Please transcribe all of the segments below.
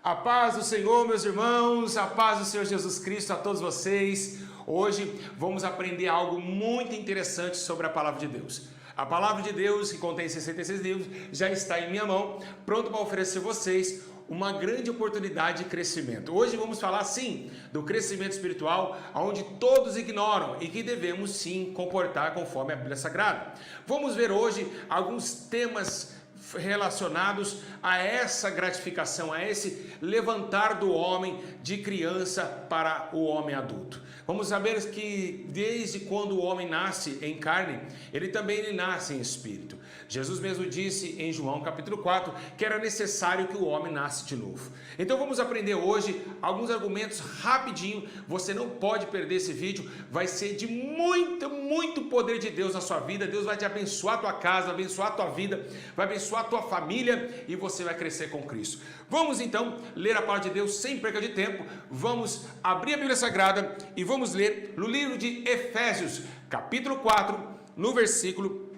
A paz do Senhor, meus irmãos, a paz do Senhor Jesus Cristo a todos vocês. Hoje vamos aprender algo muito interessante sobre a Palavra de Deus. A Palavra de Deus, que contém 66 livros, já está em minha mão, pronto para oferecer a vocês uma grande oportunidade de crescimento. Hoje vamos falar, sim, do crescimento espiritual, onde todos ignoram e que devemos, sim, comportar conforme a Bíblia Sagrada. Vamos ver hoje alguns temas relacionados a essa gratificação, a esse levantar do homem de criança para o homem adulto. Vamos saber que desde quando o homem nasce em carne, ele também nasce em espírito. Jesus mesmo disse em João capítulo 4 que era necessário que o homem nasce de novo. Então vamos aprender hoje alguns argumentos rapidinho. Você não pode perder esse vídeo, vai ser de muito poder de Deus na sua vida. Deus vai te abençoar a tua casa, abençoar a tua vida, vai abençoar a tua família e você vai crescer com Cristo. Vamos então ler a palavra de Deus sem perda de tempo. Vamos abrir a Bíblia Sagrada e vamos ler no livro de Efésios, capítulo 4, no versículo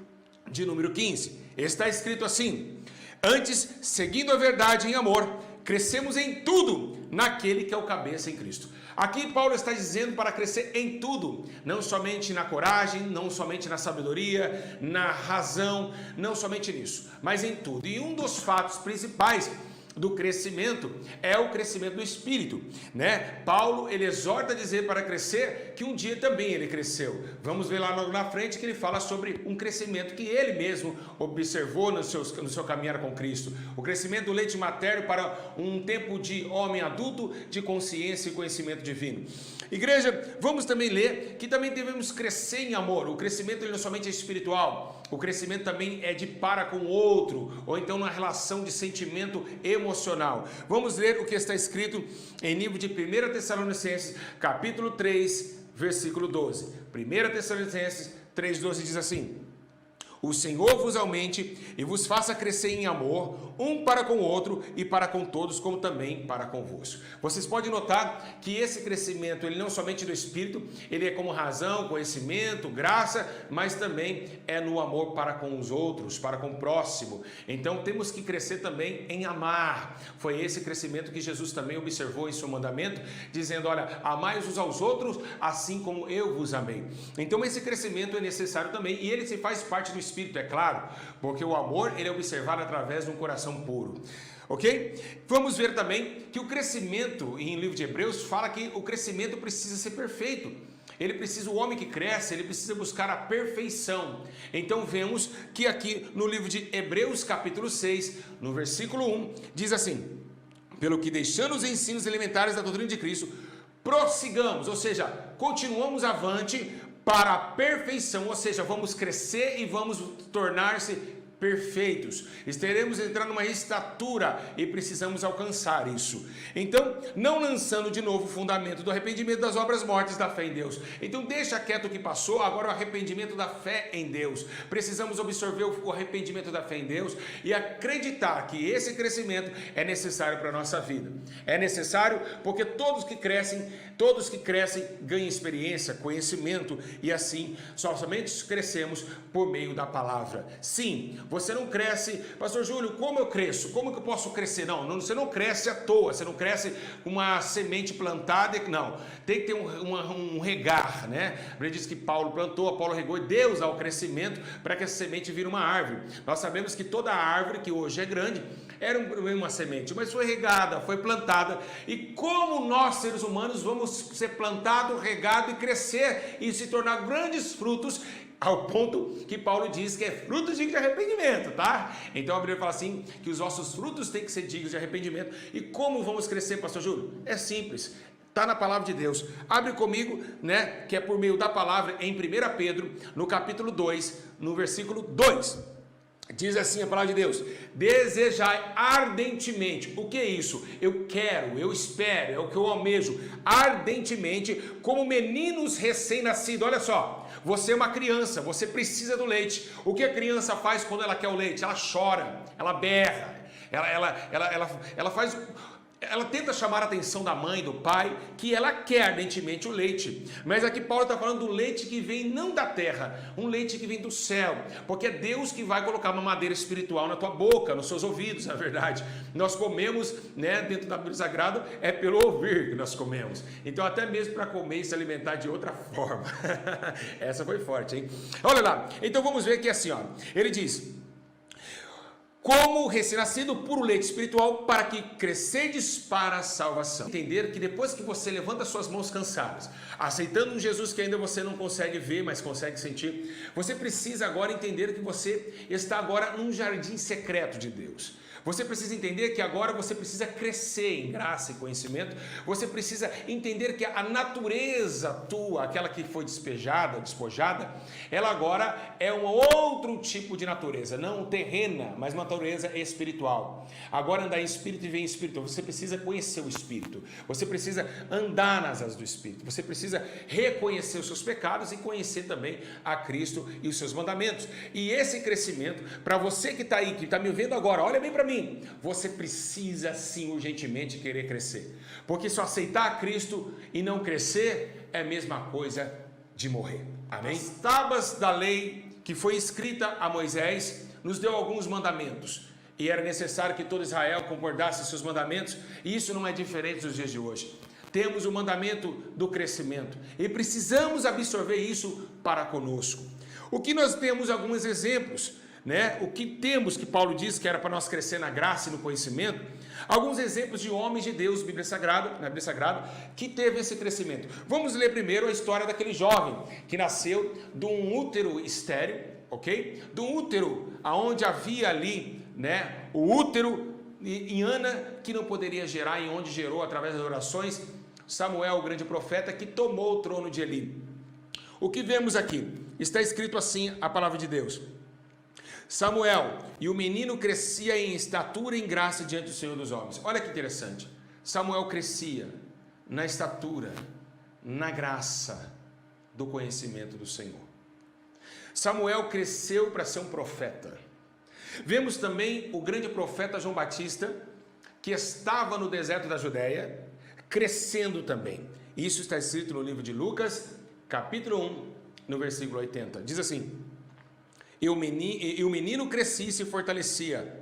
de número 15. Está escrito assim: antes, seguindo a verdade em amor, crescemos em tudo naquele que é o cabeça em Cristo. Aqui Paulo está dizendo para crescer em tudo, não somente na coragem, não somente na sabedoria, na razão, não somente nisso, mas em tudo. E um dos fatos principais do crescimento é o crescimento do Espírito, né? Paulo, ele exorta a dizer para crescer que um dia também ele cresceu. Vamos ver lá na frente que ele fala sobre um crescimento que ele mesmo observou no seu caminhar com Cristo. O crescimento do leite materno para um tempo de homem adulto, de consciência e conhecimento divino. Igreja, vamos também ler que também devemos crescer em amor. O crescimento ele não somente é espiritual, o crescimento também é de para com o outro, ou então na relação de sentimento emocional. Vamos ler o que está escrito em livro de 1 Tessalonicenses, capítulo 3, versículo 12. 1 Tessalonicenses 3,12 diz assim: o Senhor vos aumente e vos faça crescer em amor, um para com o outro e para com todos, como também para convosco. Vocês podem notar que esse crescimento, ele não somente do Espírito, ele é como razão, conhecimento, graça, mas também é no amor para com os outros, para com o próximo. Então temos que crescer também em amar. Foi esse crescimento que Jesus também observou em seu mandamento, dizendo: olha, amai uns aos outros, assim como eu vos amei. Então esse crescimento é necessário também, e ele se faz parte do Espírito, é claro, porque o amor ele é observado através de um coração puro. Ok? Vamos ver também que o crescimento, em livro de Hebreus, fala que o crescimento precisa ser perfeito. Ele precisa, o homem que cresce, ele precisa buscar a perfeição. Então vemos que aqui no livro de Hebreus, capítulo 6, no versículo 1, diz assim: pelo que deixando os ensinos elementares da doutrina de Cristo, prossigamos, ou seja, continuamos avante para a perfeição, ou seja, vamos crescer e vamos tornar-se perfeitos. Estaremos entrando numa estatura e precisamos alcançar isso. Então, não lançando de novo o fundamento do arrependimento das obras mortas da fé em Deus. Então, deixa quieto o que passou, agora o arrependimento da fé em Deus. Precisamos absorver o arrependimento da fé em Deus e acreditar que esse crescimento é necessário para a nossa vida. É necessário porque todos que crescem ganham experiência, conhecimento e assim somente crescemos por meio da palavra. Sim, você não cresce, pastor Júlio, como eu cresço? Como que eu posso crescer? Não, você não cresce à toa, você não cresce com uma semente plantada, não. Tem que ter um regar, né? A Bíblia diz que Paulo plantou, Apolo regou e Deus dá o crescimento para que essa semente vire uma árvore. Nós sabemos que toda árvore que hoje é grande era uma semente, mas foi regada, foi plantada. E como nós, seres humanos, vamos ser plantados, regados e crescer e se tornar grandes frutos, ao ponto que Paulo diz que é fruto digno de arrependimento, tá? Então a Bíblia fala assim, que os nossos frutos têm que ser dignos de arrependimento. E como vamos crescer, pastor Júlio? É simples, está na palavra de Deus. Abre comigo, né, que é por meio da palavra em 1 Pedro, no capítulo 2, no versículo 2. Diz assim a palavra de Deus: desejai ardentemente. O que é isso? Eu quero, eu espero, é o que eu almejo ardentemente, como meninos recém-nascidos. Olha só, você é uma criança, você precisa do leite. O que a criança faz quando ela quer o leite? Ela chora, ela berra, ela faz ela tenta chamar a atenção da mãe, do pai, que ela quer ardentemente o leite. Mas aqui Paulo está falando do leite que vem não da terra, um leite que vem do céu, porque é Deus que vai colocar uma madeira espiritual na tua boca, nos seus ouvidos, na verdade. Nós comemos, né, dentro da Bíblia Sagrada, é pelo ouvir que nós comemos. Então até mesmo para comer e se alimentar de outra forma. Essa foi forte, hein? Olha lá, então vamos ver aqui assim, ó. Ele diz: como recém-nascido, puro leite espiritual, para que crescedes para a salvação. Entender que depois que você levanta suas mãos cansadas, aceitando um Jesus que ainda você não consegue ver, mas consegue sentir, você precisa agora entender que você está agora num jardim secreto de Deus. Você precisa entender que agora você precisa crescer em graça e conhecimento. Você precisa entender que a natureza tua, aquela que foi despojada, ela agora é um outro tipo de natureza, não terrena, mas uma natureza espiritual. Agora andar em espírito e ver em espírito. Você precisa conhecer o espírito. Você precisa andar nas asas do espírito. Você precisa reconhecer os seus pecados e conhecer também a Cristo e os seus mandamentos. E esse crescimento, para você que está aí, que está me vendo agora, olha bem para mim. Você precisa sim urgentemente querer crescer, porque só aceitar a Cristo e não crescer é a mesma coisa de morrer. Amém? As tábuas da lei que foi escrita a Moisés nos deu alguns mandamentos, e era necessário que todo Israel concordasse com seus mandamentos, e isso não é diferente dos dias de hoje. Temos o mandamento do crescimento e precisamos absorver isso para conosco. O que nós temos alguns exemplos, né? O que temos que Paulo diz que era para nós crescer na graça e no conhecimento, alguns exemplos de homens de Deus na Bíblia Sagrada, que teve esse crescimento. Vamos ler primeiro a história daquele jovem que nasceu de um útero estéril, ok? De um útero aonde havia ali, né, o útero em Ana que não poderia gerar, e onde gerou através das orações Samuel, o grande profeta, que tomou o trono de Eli. O que vemos aqui? Está escrito assim a palavra de Deus: Samuel, e o menino crescia em estatura e em graça diante do Senhor dos homens. Olha que interessante. Samuel crescia na estatura, na graça do conhecimento do Senhor. Samuel cresceu para ser um profeta. Vemos também o grande profeta João Batista, que estava no deserto da Judéia, crescendo também. Isso está escrito no livro de Lucas, capítulo 1, no versículo 80. Diz assim: E o menino crescia e se fortalecia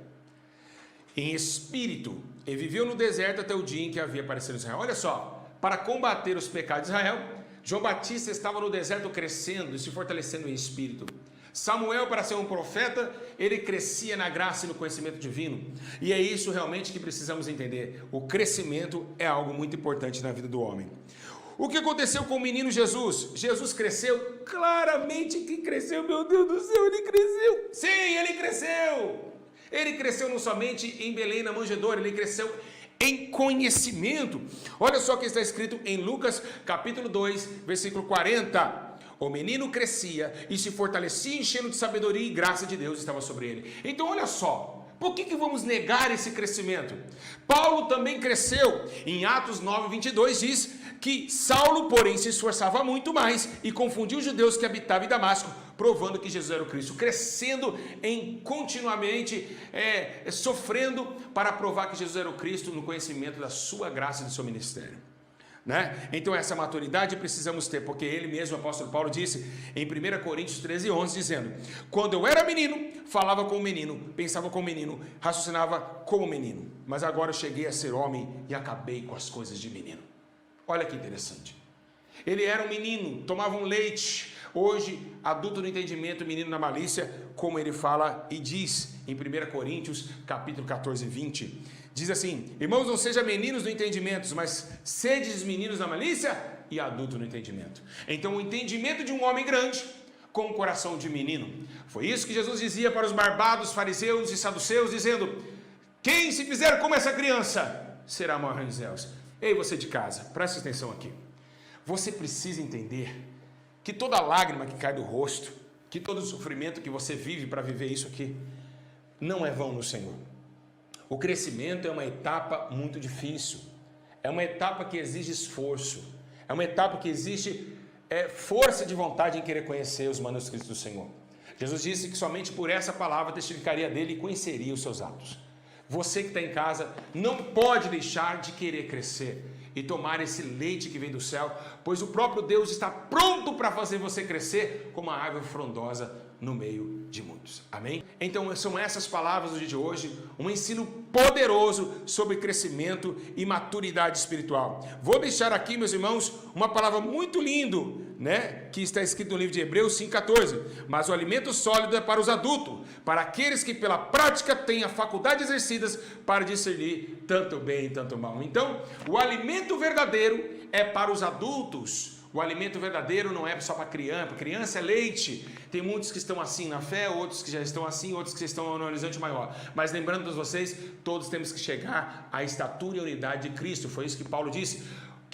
em espírito, e viveu no deserto até o dia em que havia aparecido Israel. Olha só, para combater os pecados de Israel, João Batista estava no deserto crescendo e se fortalecendo em espírito. Samuel, para ser um profeta, ele crescia na graça e no conhecimento divino. E é isso realmente que precisamos entender. O crescimento é algo muito importante na vida do homem. O que aconteceu com o menino Jesus? Jesus cresceu? Claramente que cresceu, meu Deus do céu, ele cresceu. Sim, ele cresceu. Ele cresceu não somente em Belém, na manjedoura, ele cresceu em conhecimento. Olha só o que está escrito em Lucas capítulo 2, versículo 40. O menino crescia e se fortalecia, enchendo de sabedoria, e graça de Deus estava sobre ele. Então olha só, por que vamos negar esse crescimento? Paulo também cresceu. Em Atos 9, 22 diz que Saulo, porém, se esforçava muito mais e confundia os judeus que habitavam em Damasco, provando que Jesus era o Cristo, crescendo em continuamente sofrendo para provar que Jesus era o Cristo no conhecimento da sua graça e do seu ministério. Né? Então essa maturidade precisamos ter, porque ele mesmo, o apóstolo Paulo, disse em 1 Coríntios 13, 11, dizendo: quando eu era menino, falava como menino, pensava como menino, raciocinava como menino, mas agora eu cheguei a ser homem e acabei com as coisas de menino. Olha que interessante. Ele era um menino, tomava um leite. Hoje, adulto no entendimento, menino na malícia, como ele fala e diz em 1 Coríntios capítulo 14, 20. Diz assim: irmãos, não sejam meninos no entendimento, mas sedes meninos na malícia e adulto no entendimento. Então o entendimento de um homem grande com o coração de menino. Foi isso que Jesus dizia para os barbados, fariseus e saduceus, dizendo: quem se fizer como essa criança será maior nos céus. Ei, você de casa, preste atenção aqui. Você precisa entender que toda lágrima que cai do rosto, que todo sofrimento que você vive para viver isso aqui, não é vão no Senhor. O crescimento é uma etapa muito difícil, é uma etapa que exige esforço, é uma etapa que exige força de vontade em querer conhecer os manuscritos do Senhor. Jesus disse que somente por essa palavra testificaria dele e conheceria os seus atos. Você que está em casa não pode deixar de querer crescer e tomar esse leite que vem do céu, pois o próprio Deus está pronto para fazer você crescer como uma árvore frondosa no meio de muitos. Amém? Então são essas palavras do dia de hoje, um ensino poderoso sobre crescimento e maturidade espiritual. Vou deixar aqui, meus irmãos, uma palavra muito linda, né, que está escrito no livro de Hebreus 5,14. Mas o alimento sólido é para os adultos, para aqueles que pela prática têm a faculdade exercidas para discernir tanto bem e tanto mal. Então, o alimento verdadeiro é para os adultos. O alimento verdadeiro não é só para criança. Criança é leite. Tem muitos que estão assim na fé, outros que já estão assim, outros que estão no horizonte maior. Mas lembrando a todos vocês, todos temos que chegar à estatura e unidade de Cristo. Foi isso que Paulo disse.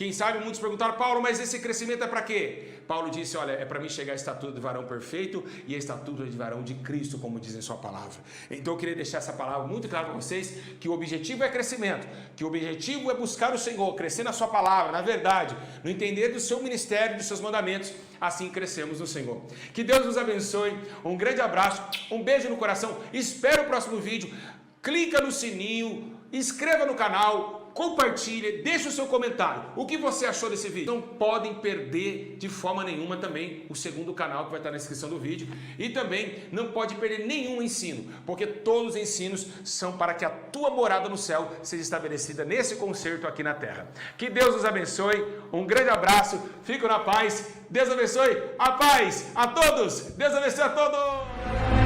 Quem sabe muitos perguntaram: Paulo, mas esse crescimento é para quê? Paulo disse: olha, é para mim chegar à estatura de varão perfeito e à estatura de varão de Cristo, como diz em sua palavra. Então eu queria deixar essa palavra muito clara para vocês, que o objetivo é crescimento, que o objetivo é buscar o Senhor, crescer na sua palavra, na verdade, no entender do seu ministério, dos seus mandamentos, assim crescemos no Senhor. Que Deus nos abençoe, um grande abraço, um beijo no coração, espero o próximo vídeo, clica no sininho, inscreva no canal, compartilhe, deixe o seu comentário. O que você achou desse vídeo? Não podem perder de forma nenhuma também o segundo canal que vai estar na descrição do vídeo. E também não pode perder nenhum ensino, porque todos os ensinos são para que a tua morada no céu seja estabelecida nesse concerto aqui na terra. Que Deus nos abençoe, um grande abraço, fico na paz, Deus abençoe, a paz a todos, Deus abençoe a todos!